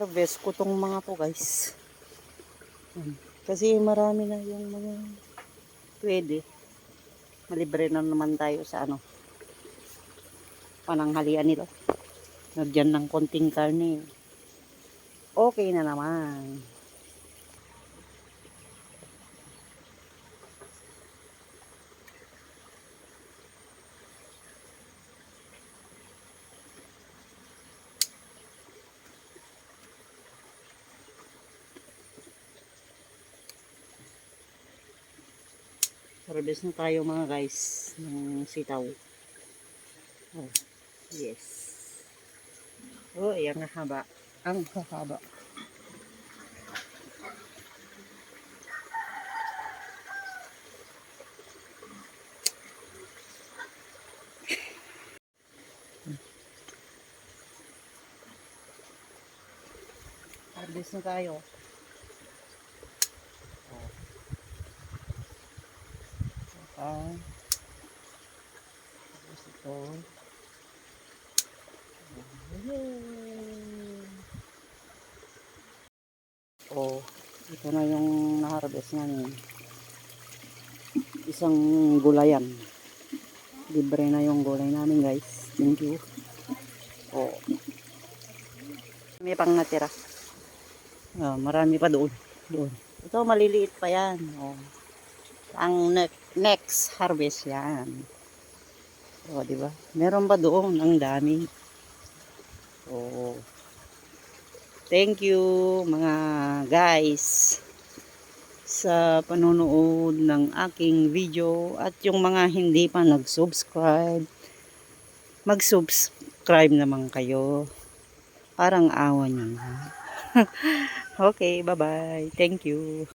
harvest ko tong mga to guys. Kasi marami na yung mga pwede. Malibre na naman tayo sa ano, pananghalian nila. Nagyan ng konting karne. Okay na naman. Harvest na tayo mga guys ng sitaw. Oh, yes. Oh, ayan ang haba. Ang haba. Harvest na tayo. Oh. Tapos ito. Oh, ito na yung na-harvest namin. Isang gulayan. Libre na yung gulay namin guys. Thank you. Oh. May pang natira. Marami pa doon. Doon. Ito maliliit pa yan. Oh. Ang next harvest yan. Oh, di ba? Meron pa doon ang dami. Oh. Thank you mga guys sa panonood ng aking video at yung mga hindi pa nag-subscribe, mag-subscribe naman kayo. Parang awa nyo na. Okay, bye-bye. Thank you.